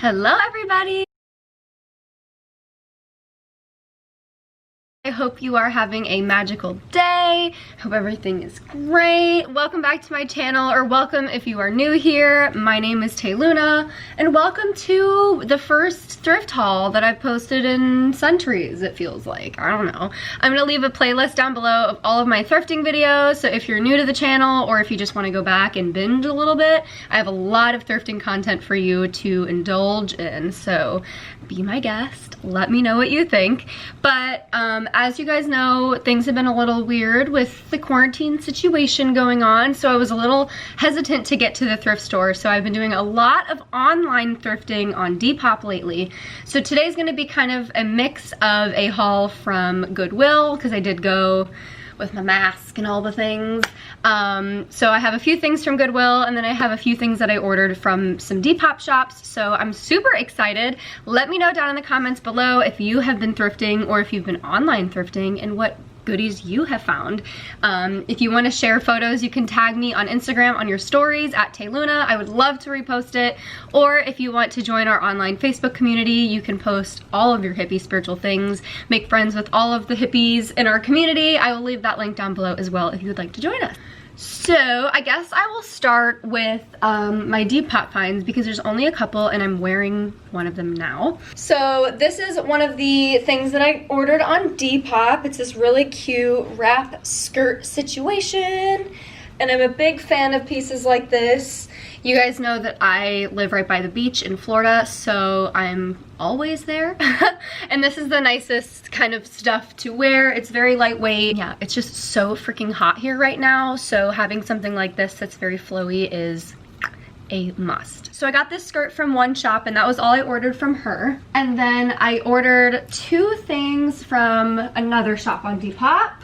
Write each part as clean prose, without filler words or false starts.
Hello everybody! I hope you are having a magical day. Hope everything is great. Welcome back to my channel, or welcome if you are new here. My name is Taylluna, and welcome to the first thrift haul that I've posted in centuries, it feels like. I don't know. I'm gonna leave a playlist down below of all of my thrifting videos, so if you're new to the channel or if you just want to go back and binge a little bit, I have a lot of thrifting content for you to indulge in, so be my guest. Let me know what you think. But as you guys know, things have been a little weird with the quarantine situation going on, so I was a little hesitant to get to the thrift store, so I've been doing a lot of online thrifting on Depop lately. So today's gonna be kind of a mix of a haul from Goodwill, because I did go with my mask and all the things. So I have a few things from Goodwill, and then I have a few things that I ordered from some Depop shops, so I'm super excited. Let me know down in the comments below if you have been thrifting or if you've been online thrifting and what goodies you have found. If you want to share photos, you can tag me on Instagram on your stories at Taylluna. I would love to repost it. Or if you want to join our online Facebook community, you can post all of your hippie spiritual things, make friends with all of the hippies in our community. I will leave that link down below as well if you would like to join us. So I guess I will start with my Depop finds, because there's only a couple and I'm wearing one of them now. So this is one of the things that I ordered on Depop. It's this really cute wrap skirt situation, and I'm a big fan of pieces like this. You guys know that I live right by the beach in Florida, so I'm always there. And this is the nicest kind of stuff to wear. It's very lightweight. Yeah, it's just so freaking hot here right now, so having something like this that's very flowy is a must. So I got this skirt from one shop, and that was all I ordered from her. And then I ordered two things from another shop on Depop.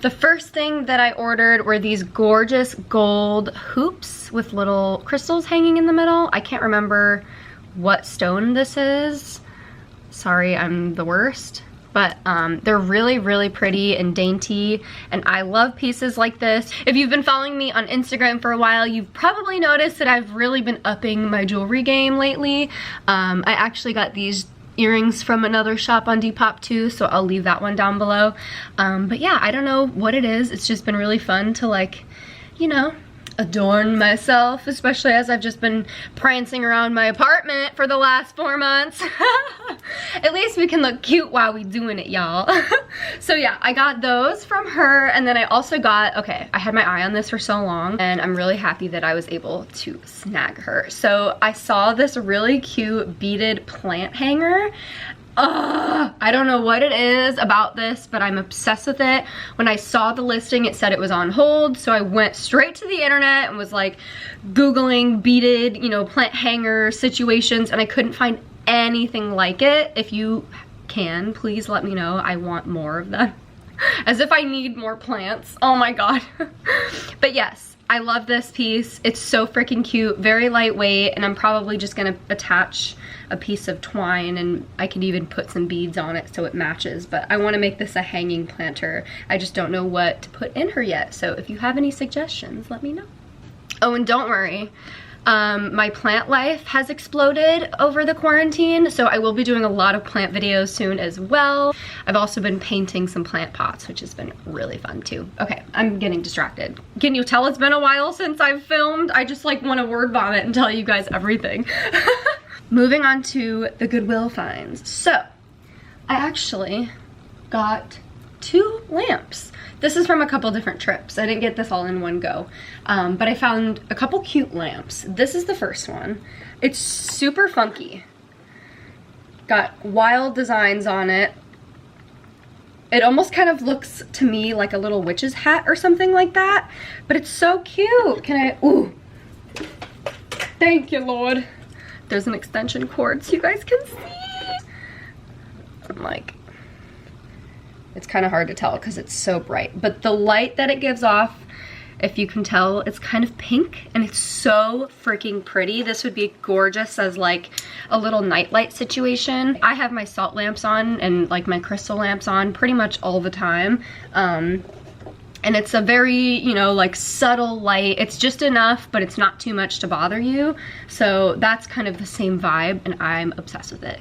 The first thing that I ordered were these gorgeous gold hoops with little crystals hanging in the middle. I can't remember what stone this is. Sorry, I'm the worst. But they're really, really pretty and dainty, and I love pieces like this. If you've been following me on Instagram for a while, you've probably noticed that I've really been upping my jewelry game lately. I actually got these earrings from another shop on Depop too, so I'll leave that one down below. But yeah, I don't know what it is. It's just been really fun to, like, you know, adorn myself, especially as I've just been prancing around my apartment for the last 4 months. At least we can look cute while we doing it, y'all. So yeah, I got those from her, and then I also got, okay, I had my eye on this for so long, and I'm really happy that I was able to snag her. So I saw this really cute beaded plant hanger. I don't know what it is about this, but I'm obsessed with it. When I saw the listing, it said it was on hold, so I went straight to the internet and was like Googling beaded, you know, plant hanger situations, and I couldn't find anything like it. If you can, please let me know. I want more of them. As if I need more plants. Oh my god. But yes, I love this piece. It's so freaking cute, very lightweight, and I'm probably just gonna attach a piece of twine, and I could even put some beads on it so it matches. But I want to make this a hanging planter. I just don't know what to put in her yet, so if you have any suggestions, let me know. Oh, and don't worry, my plant life has exploded over the quarantine, so I will be doing a lot of plant videos soon as well. I've also been painting some plant pots, which has been really fun too. Okay, I'm getting distracted. Can you tell it's been a while since I've filmed? I just like want to word vomit and tell you guys everything. Moving on to the Goodwill finds. So, I actually got 2 lamps. This is from a couple different trips. I didn't get this all in one go, but I found a couple cute lamps. This is the first one. It's super funky. Got wild designs on it. It almost kind of looks to me like a little witch's hat or something like that, but it's so cute. Can I, ooh. Thank you, Lord. There's an extension cord so you guys can see. I'm like, it's kind of hard to tell because it's so bright, but the light that it gives off, if you can tell, it's kind of pink, and it's so freaking pretty. This would be gorgeous as like a little nightlight situation. I have my salt lamps on and like my crystal lamps on pretty much all the time. And it's a very, you know, like subtle light. It's just enough, but it's not too much to bother you. So that's kind of the same vibe, and I'm obsessed with it.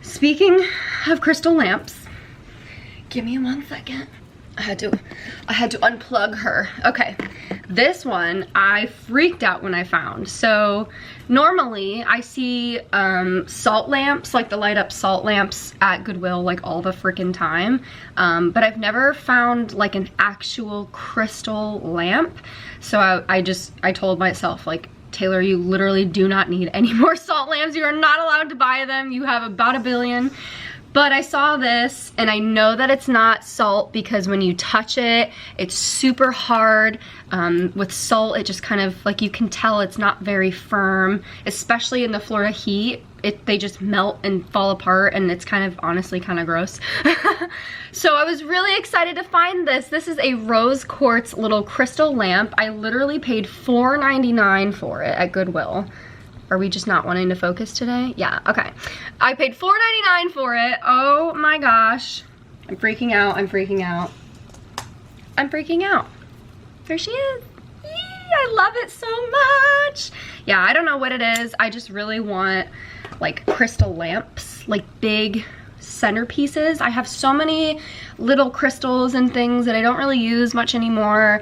Speaking of crystal lamps, give me 1 second. I had to unplug her. Okay, this one I freaked out when I found. So normally I see salt lamps, like the light up salt lamps at Goodwill like all the freaking time. But I've never found like an actual crystal lamp. So I told myself, like, Taylor, you literally do not need any more salt lamps. You are not allowed to buy them. You have about 1 billion. But I saw this, and I know that it's not salt because when you touch it, it's super hard. With salt, it just kind of, like, you can tell it's not very firm, especially in the Florida heat. They just melt and fall apart, and it's kind of, honestly, kind of gross. So I was really excited to find this. This is a rose quartz little crystal lamp. I literally paid $4.99 for it at Goodwill. Are we just not wanting to focus today? Yeah, okay. I paid $4.99 for it. Oh my gosh. I'm freaking out, I'm freaking out. I'm freaking out. There she is. Yee, I love it so much. Yeah, I don't know what it is. I just really want like crystal lamps, like big centerpieces. I have so many little crystals and things that I don't really use much anymore.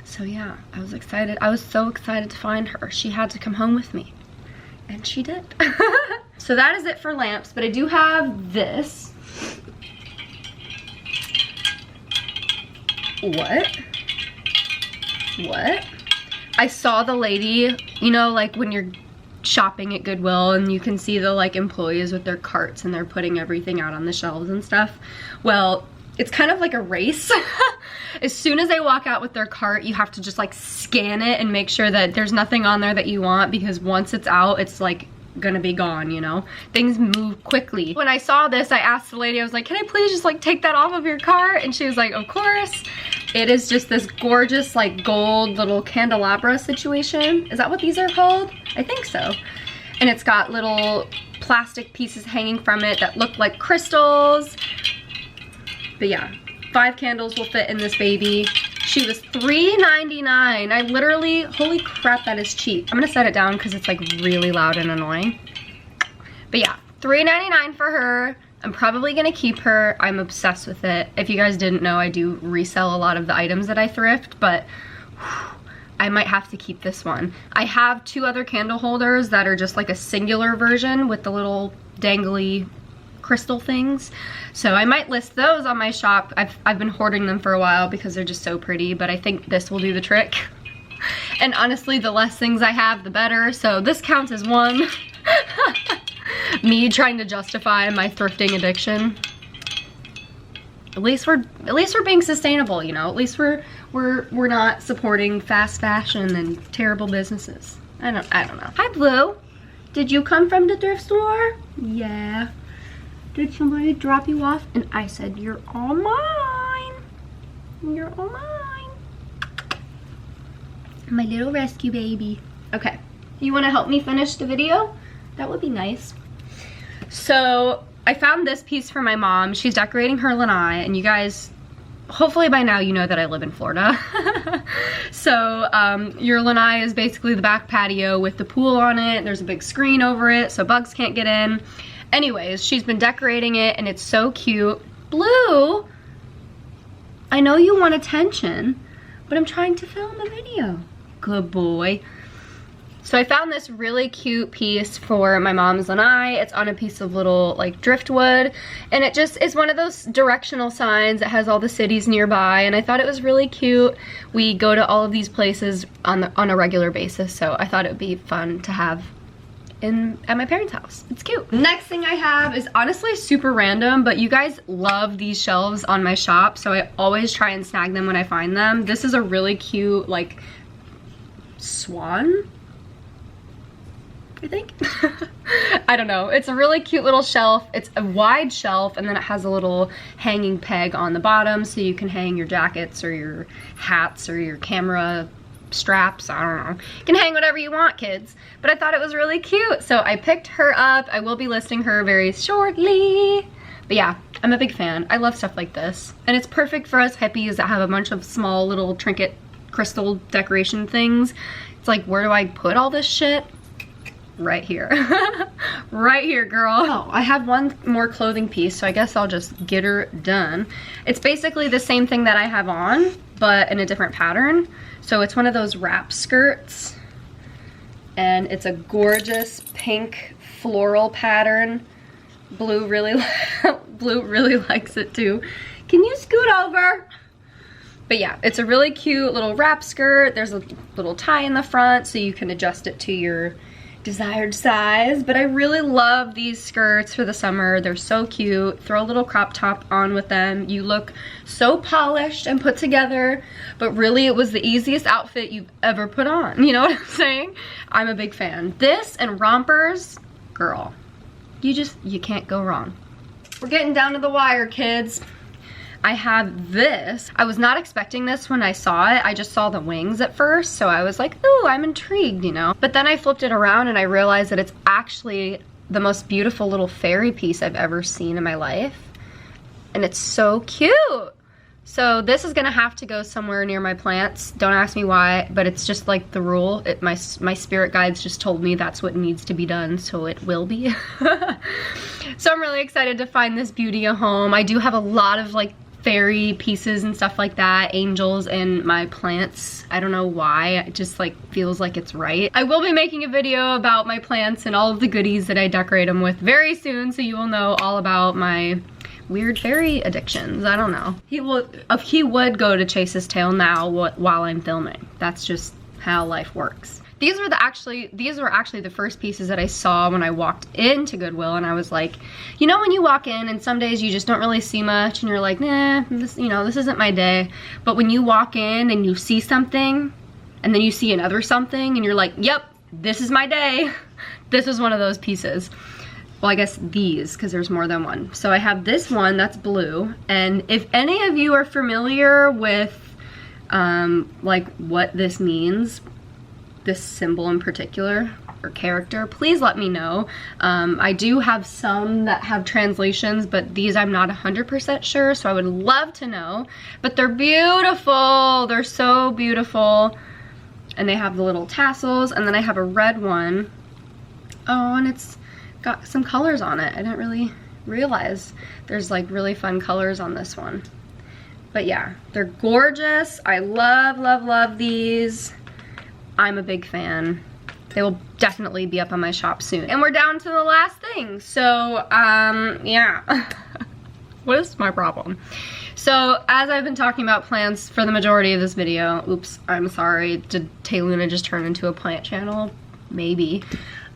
So yeah, I was excited. I was so excited to find her. She had to come home with me, and she did. So that is it for lamps, but I do have this. What? I saw the lady, you know, like when you're shopping at Goodwill and you can see the like employees with their carts and they're putting everything out on the shelves and stuff. Well, it's kind of like a race. As soon as they walk out with their cart, you have to just like scan it and make sure that there's nothing on there that you want, because once it's out, it's like gonna be gone, you know? Things move quickly. When I saw this, I asked the lady, I was like, can I please just like take that off of your cart? And she was like, of course. It is just this gorgeous like gold little candelabra situation. Is that what these are called? I think so. And it's got little plastic pieces hanging from it that look like crystals. But yeah, 5 candles will fit in this baby. She was $3.99. I literally, holy crap, that is cheap. I'm gonna set it down because it's like really loud and annoying. But yeah, $3.99 for her. I'm probably gonna keep her. I'm obsessed with it. If you guys didn't know, I do resell a lot of the items that I thrift, but whew, I might have to keep this one. I have 2 other candle holders that are just like a singular version with the little dangly crystal things. So I might list those on my shop. I've been hoarding them for a while because they're just so pretty, but I think this will do the trick. And honestly, the less things I have, the better. So this counts as one. Me trying to justify my thrifting addiction. At least we're being sustainable, you know. At least we're not supporting fast fashion and terrible businesses. I don't know. Hi, Blue. Did you come from the thrift store? Yeah. Did somebody drop you off? And I said, you're all mine. You're all mine. My little rescue baby. Okay, you wanna help me finish the video? That would be nice. So I found this piece for my mom. She's decorating her lanai, and you guys, hopefully by now you know that I live in Florida. So your lanai is basically the back patio with the pool on it. There's a big screen over it so bugs can't get in. Anyways, she's been decorating it and it's so cute. Blue, I know you want attention, but I'm trying to film a video. Good boy. So I found this really cute piece for my mom's lanai. It's on a piece of little like driftwood, and it just is one of those directional signs that has all the cities nearby, and I thought it was really cute. We go to all of these places on a regular basis, so I thought it would be fun to have at my parents' house. It's cute. Next thing I have is honestly super random, but you guys love these shelves on my shop, so I always try and snag them when I find them. This is a really cute like swan, I think. I don't know. It's a really cute little shelf. It's a wide shelf, and then it has a little hanging peg on the bottom so you can hang your jackets or your hats or your camera straps. I don't know. You can hang whatever you want, kids. But I thought it was really cute, so I picked her up. I will be listing her very shortly. But yeah, I'm a big fan. I love stuff like this. And it's perfect for us hippies that have a bunch of small little trinket crystal decoration things. It's like, where do I put all this shit? Right here. Right here, girl. Oh, I have one more clothing piece, so I guess I'll just get her done. It's basically the same thing that I have on, but in a different pattern. So it's one of those wrap skirts, and it's a gorgeous pink floral pattern. Blue really likes it too. Can you scoot over? But yeah, it's a really cute little wrap skirt. There's a little tie in the front so you can adjust it to your desired size. But I really love these skirts for the summer. They're so cute. Throw a little crop top on with them. You look so polished and put together, but really it was the easiest outfit you've ever put on. You know what I'm saying? I'm a big fan. This and rompers, girl, you can't go wrong. We're getting down to the wire, kids. I have this. I was not expecting this when I saw it. I just saw the wings at first, so I was like, ooh, I'm intrigued, you know? But then I flipped it around and I realized that it's actually the most beautiful little fairy piece I've ever seen in my life. And it's so cute. So this is gonna have to go somewhere near my plants. Don't ask me why, but it's just like the rule. My spirit guides just told me that's what needs to be done, so it will be. So I'm really excited to find this beauty a home. I do have a lot of like fairy pieces and stuff like that, angels in my plants. I don't know why, it just like feels like it's right. I will be making a video about my plants and all of the goodies that I decorate them with very soon, so you will know all about my weird fairy addictions. I don't know. He would go to chase his tail now while I'm filming. That's just how life works. These were actually the first pieces that I saw when I walked into Goodwill, and I was like, you know when you walk in and some days you just don't really see much and you're like, nah, this isn't my day. But when you walk in and you see something and then you see another something and you're like, yep, this is my day. This was one of those pieces. Well, I guess these, because there's more than one. So I have this one that's blue, and if any of you are familiar with like what this means, this symbol in particular or character, please let me know. I do have some that have translations, but these I'm not 100% sure, so I would love to know. But they're beautiful. They're so beautiful. And they have the little tassels, and then I have a red one. Oh, and it's got some colors on it. I didn't really realize there's like really fun colors on this one. But yeah, they're gorgeous. I love, love, love these. I'm a big fan. They will definitely be up on my shop soon. And we're down to the last thing. So, yeah. What is my problem? So, as I've been talking about plants for the majority of this video, oops, I'm sorry, did Taylluna just turn into a plant channel? Maybe.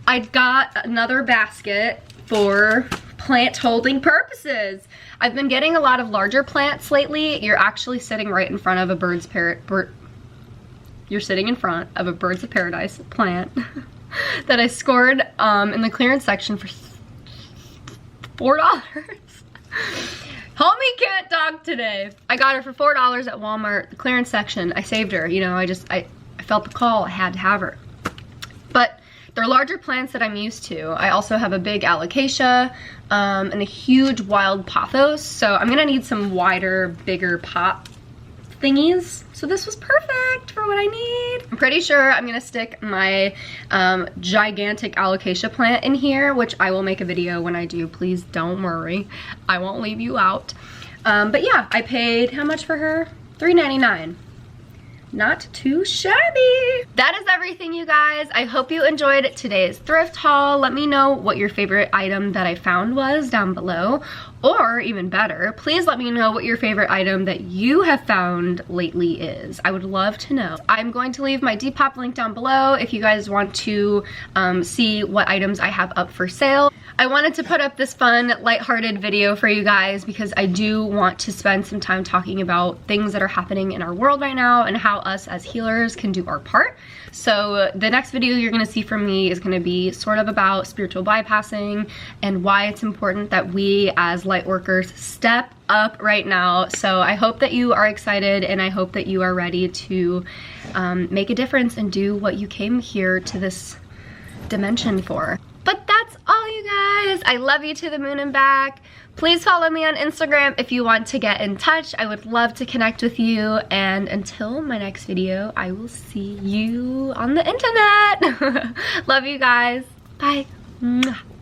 I got another basket for plant holding purposes. I've been getting a lot of larger plants lately. You're actually sitting right in front of a you're sitting in front of a Birds of Paradise plant that I scored in the clearance section for $4. Homie can't talk today. I got her for $4 at Walmart, the clearance section. I saved her, you know, I felt the call, I had to have her. But they're larger plants that I'm used to. I also have a big alocasia and a huge wild pothos, so I'm gonna need some wider, bigger pot thingies. So this was perfect for what I need. I'm pretty sure I'm gonna stick my gigantic alocasia plant in here, which I will make a video when I do. Please don't worry. I won't leave you out. But yeah, I paid, how much for her? $3.99. Not too shabby. That is everything, you guys. I hope you enjoyed today's thrift haul. Let me know what your favorite item that I found was down below. Or even better, please let me know what your favorite item that you have found lately is. I would love to know. I'm going to leave my Depop link down below if you guys want to see what items I have up for sale. I wanted to put up this fun, lighthearted video for you guys because I do want to spend some time talking about things that are happening in our world right now and how us as healers can do our part. So the next video you're gonna see from me is gonna be sort of about spiritual bypassing and why it's important that we as light workers step up right now. So I hope that you are excited and I hope that you are ready to make a difference and do what you came here to this dimension for. But that's all, you guys. guys, I love you to the moon and back. Please follow me on Instagram if you want to get in touch. I would love to connect with you. And until my next video, I will see you on the internet. Love you guys. Bye. Mwah.